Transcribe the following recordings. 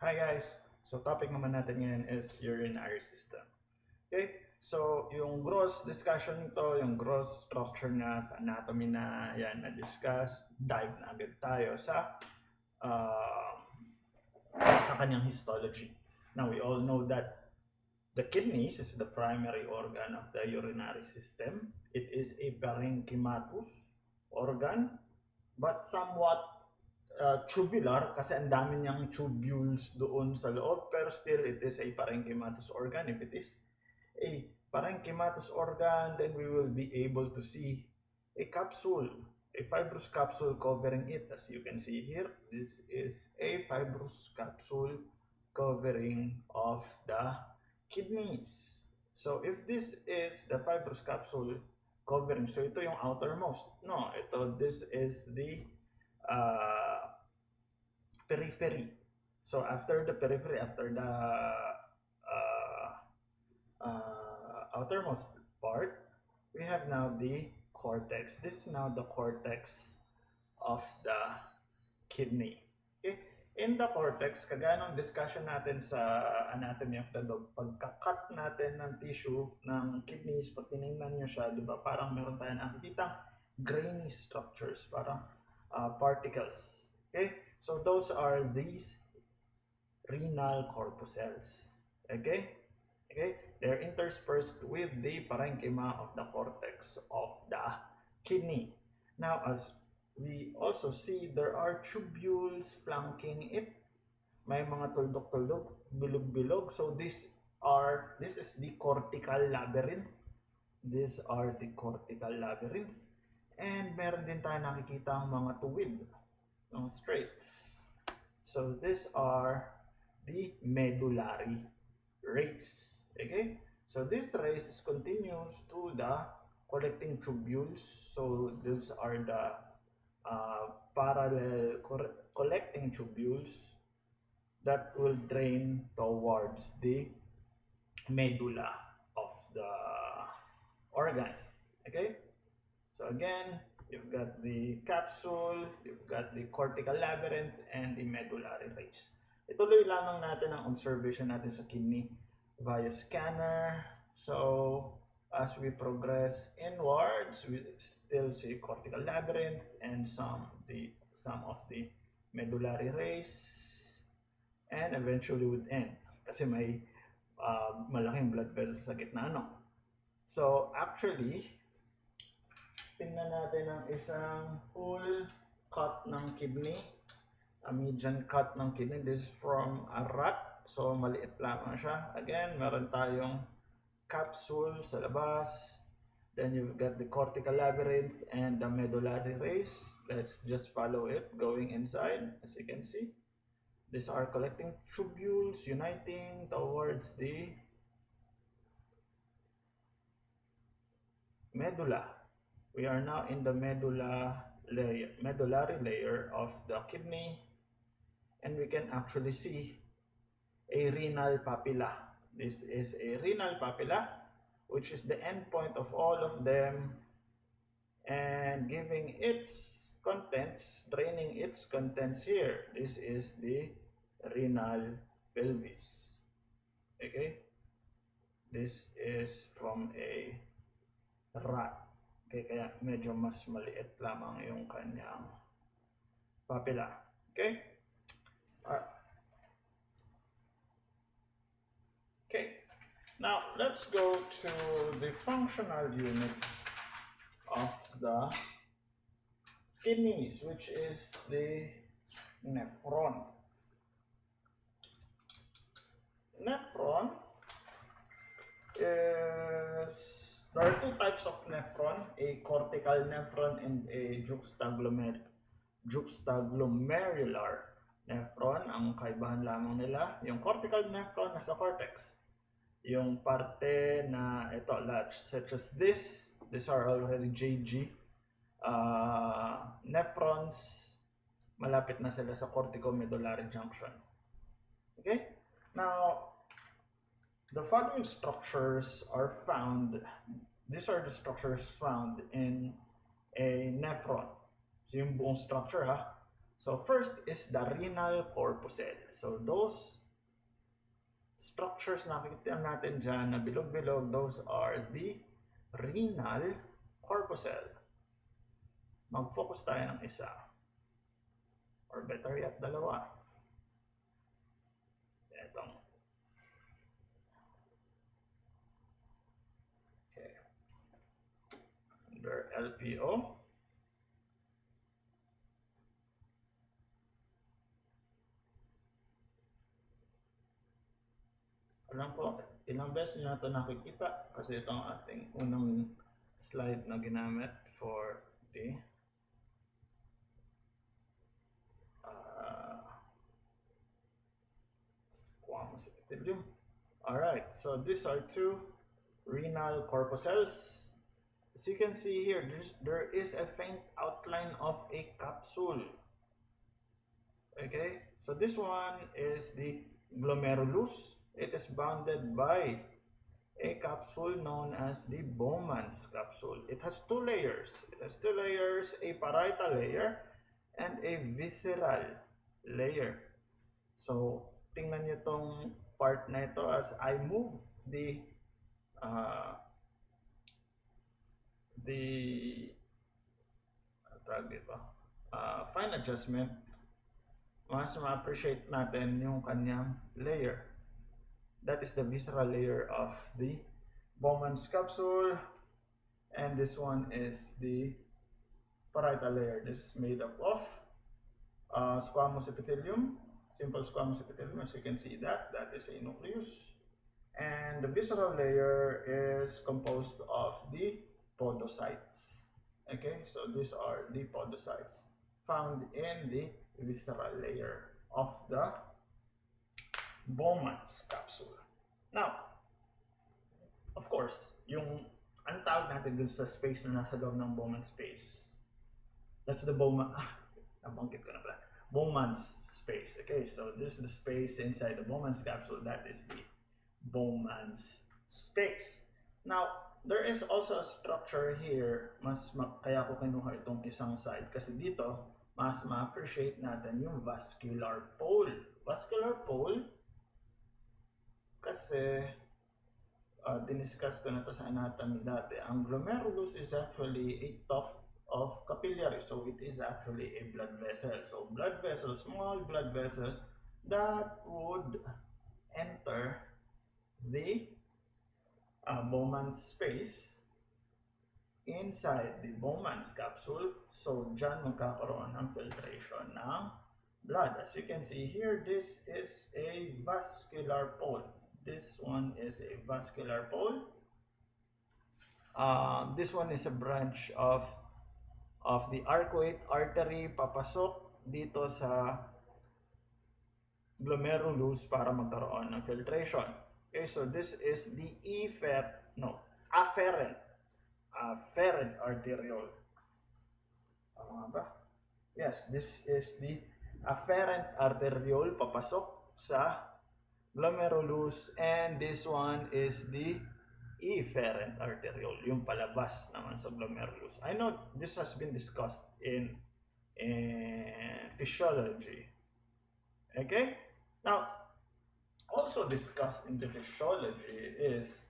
Hi guys! So topic naman natin ngayon is urinary system. Okay? So yung gross discussion nito, yung gross structure na sa anatomy na yan na-discuss, dive na agad tayo uh, sa kanyang histology. Now we all know that the kidneys is the primary organ of the urinary system. It is a parenchymatous organ but somewhat tubular kasi ang dami niyang tubules doon sa loob pero still it is a parenchymatous organ. If it is a parenchymatous organ, then we will be able to see a capsule, a fibrous capsule covering it. As you can see here, this is a fibrous capsule covering of the kidneys. So if this is the fibrous capsule covering, so ito yung outermost. No, this is the uh, periphery. So after the periphery, after the outermost part, we have now the cortex. This is now the cortex of the kidney. Okay? In the cortex, kagaya ng discussion natin sa anatomy of the dog, pagka-cut natin ng tissue ng kidneys, pag tinignan nyo siya, di ba, parang meron tayong nakikita grainy structures, parang particles. Okay? So those are these renal corpuscles. Okay? Okay? They're interspersed with the parenchyma of the cortex of the kidney. Now, as we also see, there are tubules flanking it. May mga tuldok-tuldok, bilog-bilog. So this is the cortical labyrinth. These are the cortical labyrinth. And meron din tayo nakikita ang mga tuwid, ng straits. So these are the medullary rays. Okay? So this rays continues to the collecting tubules. So these are the parallel collecting tubules that will drain towards the medulla of the organ. Okay? So again, you've got the capsule, you've got the cortical labyrinth, and the medullary rays. Ituloy lamang natin ang observation natin sa kidney via scanner. So as we progress inwards, we still see cortical labyrinth and some of the medullary rays, and eventually would end kasi may malaking blood vessels sa gitna, no? So actually, tingnan natin ang isang full cut ng kidney, a median cut ng kidney. This is from a rat, so maliit lamang siya. Again, meron tayong capsule sa labas, then you've got the cortical labyrinth and the medullary rays. Let's just follow it going inside. As you can see, these are collecting tubules uniting towards the medulla. We are now in the medullary layer of the kidney, and we can actually see a renal papilla. This is a renal papilla, which is the end point of all of them, and giving its contents, draining its contents here. This is the renal pelvis. Okay? This is from a rat. Okay, kaya medyo mas maliit lamang yung kanyang papilla. Okay? Okay. Now, let's go to the functional unit of the kidneys, which is the nephron. Nephron is there are two types of nephron, a cortical nephron and a juxtaglomerular nephron. Ang kaibahan lamang nila, yung cortical nephron nasa cortex. Yung parte na ito, such as these are already JG. Nephrons, malapit na sila sa corticomedullary junction. Okay? Now, the following structures are found. These are the structures found in a nephron. So yung buong structure ha. So first is the renal corpuscle. So those structures na nakikita natin dyan na bilog-bilog, those are the renal corpuscle. Mag-focus tayo ng isa. Or better yet, dalawa. Itong. Okay. Under LPO. Alam ko, ilang beses nyo na ito nakikita kasi ito ang ating unang slide na ginamit for the squamous epithelium. Alright, so these are two renal corpuscles. As you can see here, there is a faint outline of a capsule. Okay, so this one is the glomerulus. It is bounded by a capsule known as the Bowman's capsule. It has two layers. A parietal layer and a visceral layer. So, tingnan nyo tong part na ito as I move the fine adjustment, mas ma-appreciate natin yung kanyang layer. That is the visceral layer of the Bowman's capsule, and this one is the parietal layer. This is made up of squamous epithelium, simple squamous epithelium, as you can see that is a nucleus, and the visceral layer is composed of the podocytes. Okay, so these are the podocytes found in the visceral layer of the Bowman's capsule. Now, of course, yung ang tawag natin dun sa space na nasa loob ng Bowman's space, that's the nabanggit ko na pala. Bowman's space. Okay, so this is the space inside the Bowman's capsule. That is the Bowman's space. Now, there is also a structure here. Kaya ko kinuha itong isang side kasi dito, mas ma-appreciate natin yung vascular pole. Vascular pole, kasi diniscuss ko na to sa anatomy dati. Ang glomerulus is actually a tuft of capillary, so it is actually a blood vessel. So blood vessel, small blood vessel that would enter the Bowman's space inside the Bowman's capsule. So dyan magkakaroon ng filtration ng blood. As you can see here, this is a vascular pole. This one is a vascular pole. This one is a branch of the arcuate artery afferent dito sa glomerulus para magkaroon ng filtration. Okay, so this is the afferent arteriole. Yes, this is the afferent arteriole papasok sa glomerulus, and this one is the efferent arteriole, yung palabas naman sa glomerulus. I know this has been discussed in physiology. Okay? Now, also discussed in the physiology is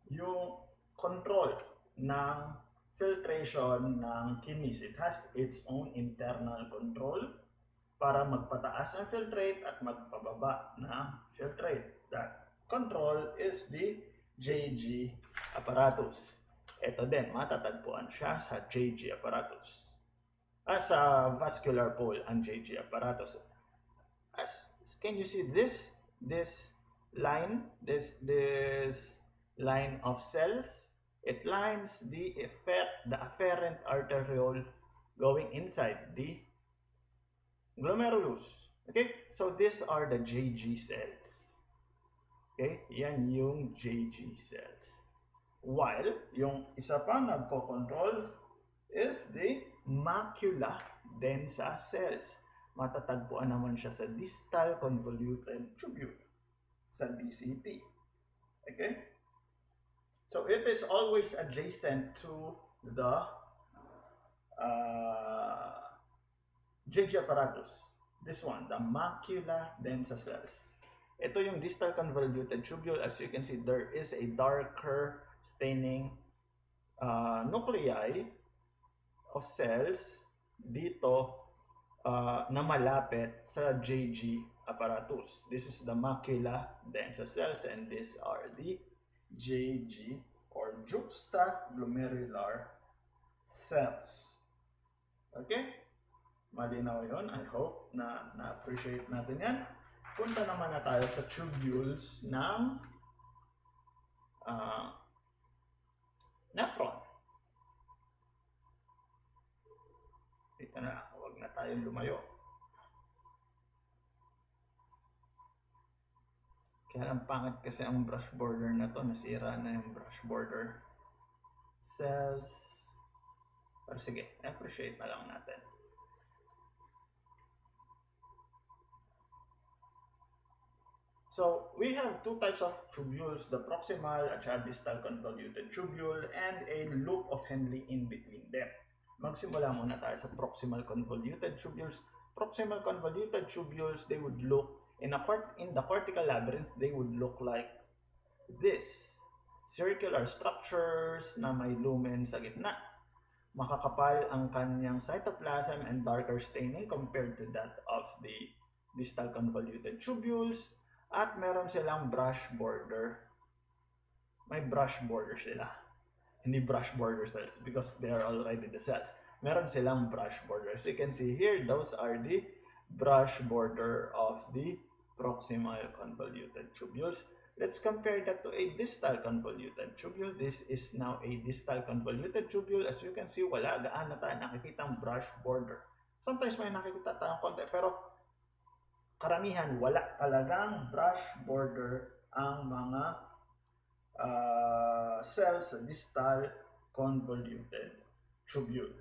yung control ng filtration ng kidneys. It has its own internal control para magpataas ng filtrate at magpababa ng filtrate. That control is the JG apparatus. Ito din, matatagpuan siya sa JG apparatus. Sa vascular pole, ang JG apparatus. Can you see this line, this line of cells? It lines the afferent arteriole going inside the glomerulus. Okay? So these are the JG cells. Okay? Yan yung JG cells. While yung isa pa nagko-control is the macula densa cells. Matatagpuan naman siya sa distal convoluted tubule, sa DCT. Okay? So it is always adjacent to the JG apparatus. This one, the macula densa cells. Ito yung distal convoluted tubule. As you can see, there is a darker staining nuclei of cells dito na malapit sa JG apparatus. This is the macula densa cells and these are the JG or juxtaglomerular cells. Okay? Malinaw yun. I hope na na-appreciate natin yan. Punta naman na tayo sa tubules ng nephron. Dito na, huwag na tayong lumayo. Kaya ang pangit kasi ang brush border na to. Nasira na yung brush border. Cells. Pero sige, appreciate na lang natin. So, we have two types of tubules, the proximal at distal convoluted tubule and a loop of Henle in between them. Magsimula muna tayo sa proximal convoluted tubules. Proximal convoluted tubules, they would look, in the cortical labyrinth, they would look like this. Circular structures na may lumen sa gitna. Makakapal ang kanyang cytoplasm and darker staining compared to that of the distal convoluted tubules. At meron silang brush border. May brush border sila. Hindi brush border cells because they are already the cells. Meron silang brush border. As you can see here, those are the brush border of the proximal convoluted tubules. Let's compare that to a distal convoluted tubule. This is now a distal convoluted tubule. As you can see, wala gaan na tayo nakikitang brush border. Sometimes may nakikita tayong konti, pero karamihan wala talagang brush border ang mga cells sa distal convoluted tubule.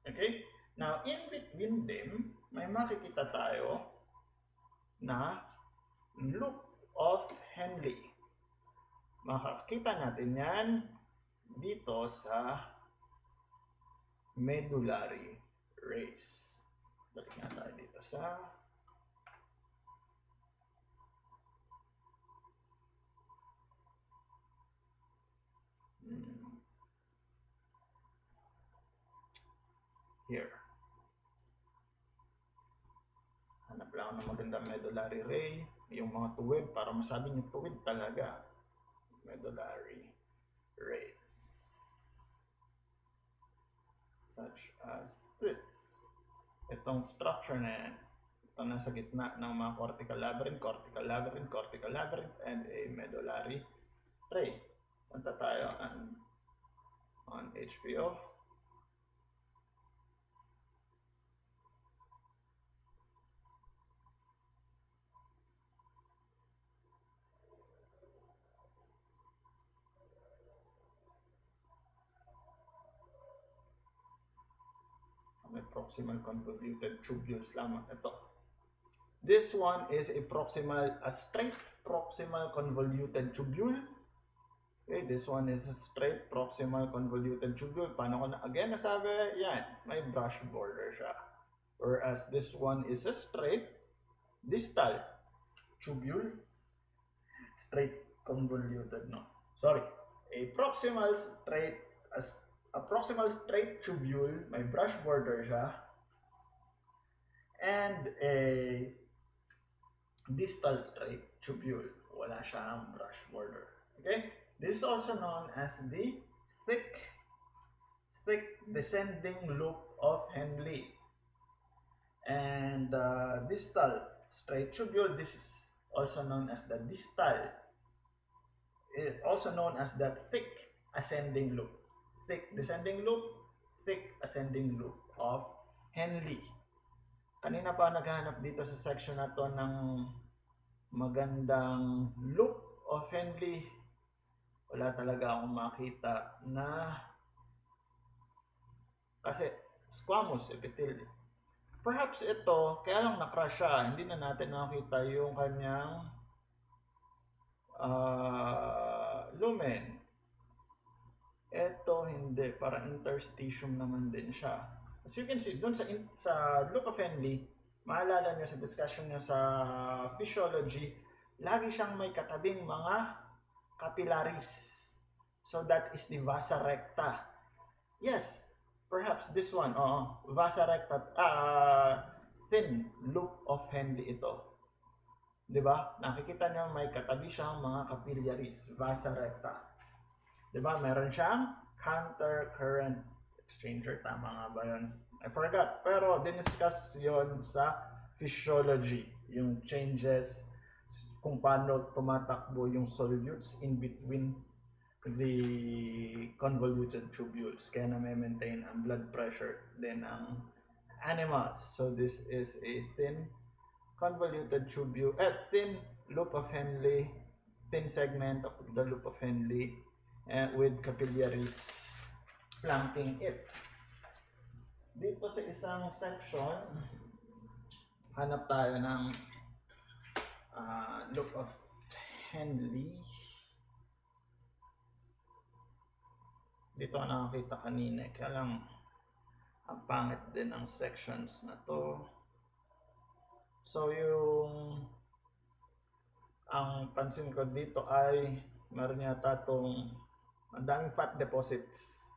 Okay? Now, in between them, may makikita tayo na loop of Henle. Makakita natin yan dito sa medullary rays. Balik nga tayo dito sa here. Hanap lang ng magandang medullary ray. Yung mga tuwid, para masabi nyo tuwid talaga. Medullary rays. Such as this. Itong structure na yan. Ito nasa gitna ng mga cortical labyrinth, and a medullary ray. Punta tayo on HPO. May proximal convoluted tubules lamang ito. This one is a straight proximal convoluted tubule. Okay, this one is a straight proximal convoluted tubule. Paano ko na again nasabi? Yan, may brush border siya. Whereas this one is a straight distal tubule. Straight convoluted, no. Sorry. A proximal straight tubule, may brush border siya, and a distal straight tubule, wala siyang brush border. Okay? This is also known as the thick descending loop of Henle. And distal straight tubule, this is also known as the distal, also known as the thick ascending loop. Thick descending loop, thick ascending loop of Henle. Kanina pa naghahanap dito sa section na to ng magandang loop of Henle. Wala talaga akong makita na kasi squamous epithelium. Perhaps ito, kaya lang na-crush siya, hindi na natin nakita yung kanyang lumen. Ito hindi, parang interstitium naman din siya. as you can see, dun sa look of Henle, maalala nyo sa discussion nyo sa physiology, lagi siyang may katabing mga capillaries. So that is the vasa recta. Yes, perhaps this one, vasa recta, thin loop of Henle ito. 'Di ba? Nakikita nyo may katabi siyang mga capillaries, vasa recta. 'Di ba? Meron siyang counter current exchanger, tama nga ba 'yon? I forgot. Pero diniscuss 'yon sa physiology, yung changes kung paano tumatakbo yung solutes in between the convoluted tubules. Kaya na-maintain ang blood pressure din ang animals. So this is a thin convoluted tubule, thin loop of Henle, thin segment of the loop of Henle, with capillaries flanking it. Dito sa isang section, hanap tayo ng loop of Henle. Dito nakakita kanina, kaya lang ang pangit din ang sections na to. So ang pansin ko dito ay meron yata itong ang daming fat deposits.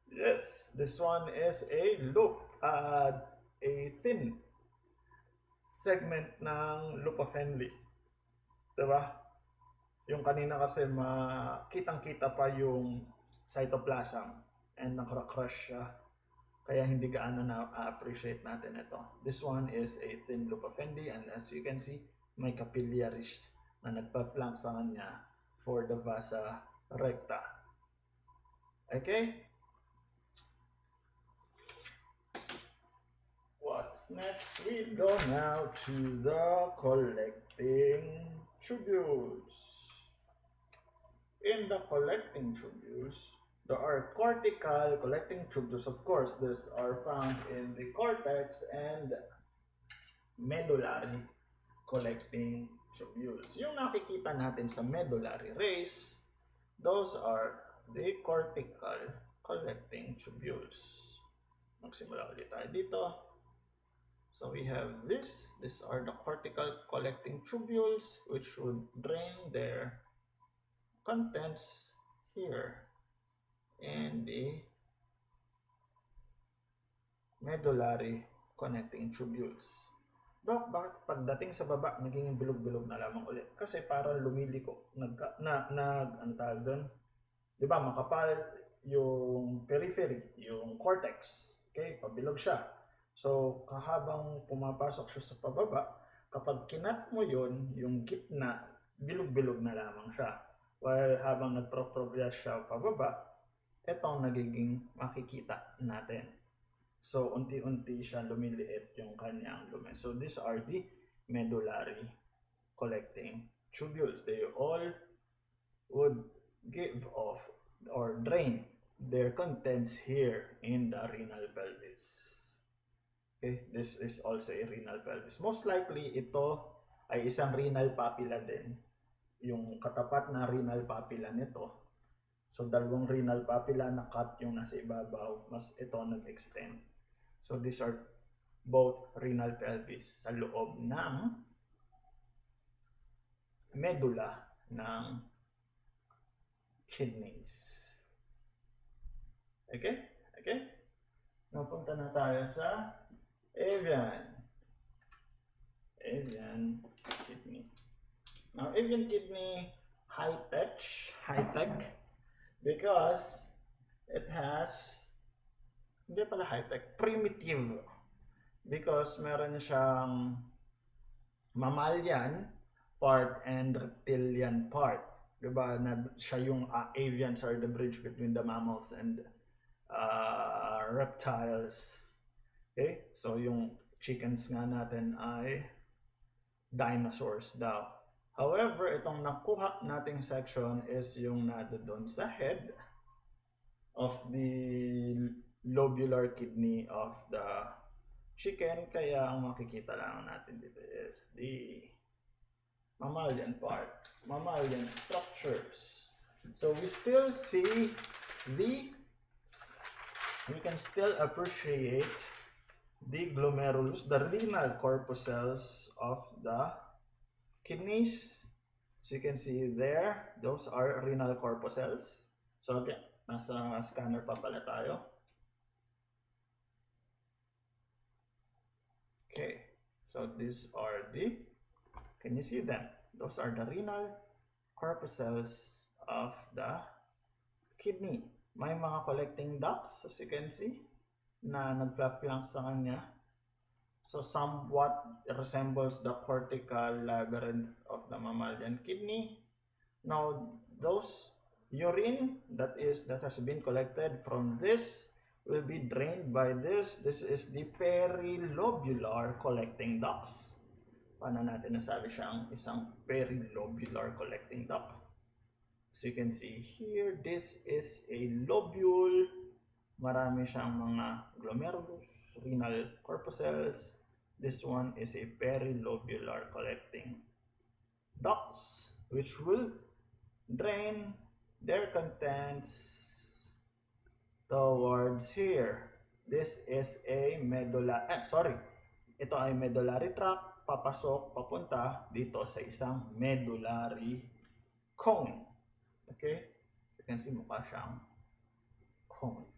Yes, this one is a loop, a thin segment ng loop of Henle. Diba? Yung kanina kasi kitang-kita pa yung cytoplasm and nakra-crush siya. Kaya hindi gaano na-appreciate natin ito. This one is a thin loop of Henle, and as you can see, may capillaries na nagpa-flank sa kanya for the vasa recta. Okay? What's next? We go now to the collecting tubules. In the collecting tubules, there are cortical collecting tubules. Of course, these are found in the cortex and medullary collecting tubules. Yung nakikita natin sa medullary rays, those are the cortical collecting tubules. Magsimula ulit tayo dito. So we have this. These are the cortical collecting tubules, which would drain their contents here in the medullary connecting tubules. Dok, bakit pagdating sa baba naging bilog-bilog na lamang ulit? Kasi parang lumiliko, ano tawag doon? 'Di ba, makapal yung periphery, yung cortex. Okay, pabilog siya. So, kahabang pumapasok siya sa pababa, kapag kinat mo yun, yung gitna, bilog-bilog na lamang siya. While habang nagpro-progress siya pababa, ito ang nagiging makikita natin. So, unti-unti siya lumiliit yung kanyang lumen. So, these are the medullary collecting tubules. They all would give off or drain their contents here in the renal pelvis. Okay, this is also a renal pelvis. Most likely, ito ay isang renal papilla din. Yung katapat na renal papilla nito. So, dalawang renal papilla na cut yung nasa ibabaw, mas ito nag-extend. So, these are both renal pelvis sa loob ng medulla ng kidneys. Okay? Okay? Napunta na tayo sa avian kidney. Now, avian kidney, high-tech, because it has, hindi pala high-tech, primitive. Because meron siyang mammalian part and reptilian part. Diba? Siya yung avians are the bridge between the mammals and reptiles. Okay? So, yung chickens nga natin ay dinosaurs daw. However, itong nakuha nating section is yung doon sa head of the lobular kidney of the chicken. Kaya ang makikita lang natin dito is the mammalian part, mammalian structures. So we still see the we can still appreciate the glomerulus, the renal corpuscles of the kidneys. So you can see there, those are renal corpuscles. So again, nasa scanner pa pala tayo. Okay, so these are the, can you see them? Those are the renal corpuscles of the kidney. May mga collecting ducts, as you can see, na nag-flank sa kanya. So somewhat resembles the cortical labyrinth of the mammalian kidney. Now, those urine that has been collected from this will be drained by this. This is the perilobular collecting ducts. Paano natin nasabi siyang isang perilobular collecting duct? So you can see here, this is a lobule. Marami siyang mga glomerulus, renal corpuscles. This one is a perilobular collecting ducts, which will drain their contents towards here. This is a ito ay medullary tract, papasok, papunta dito sa isang medullary cone. Okay? You can see mukha siyang cone.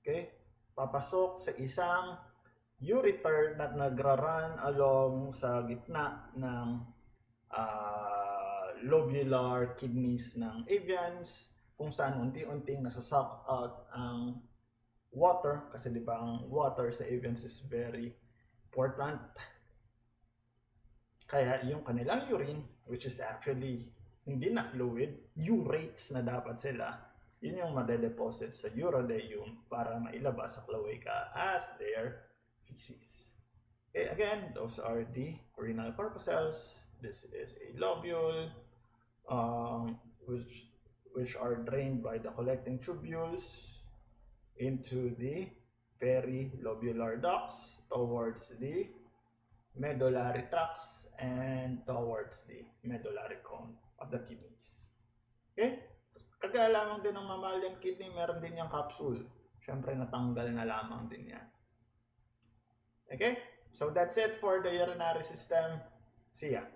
Okay? Papasok sa isang ureter na nagra-run along sa gitna ng lobular kidneys ng avians, kung saan unti-unting nasa-suck out ang water, kasi di ba ang water sa avians is very important. Kaya yung kanilang urine, which is actually hindi na fluid, urates na dapat sila, yun yung madedeposit sa urodeum para mailabas sa cloaca as their feces. Okay, again, those are the renal corpuscles. This is a lobule, which are drained by the collecting tubules into the perilobular ducts towards the medullary tracts and towards the medullary cone of the kidneys. Okay? Kagaya lamang din ng mammalian kidney, meron din yung capsule. Siyempre, natanggal na lamang din yan. Okay? So that's it for the urinary system. See ya.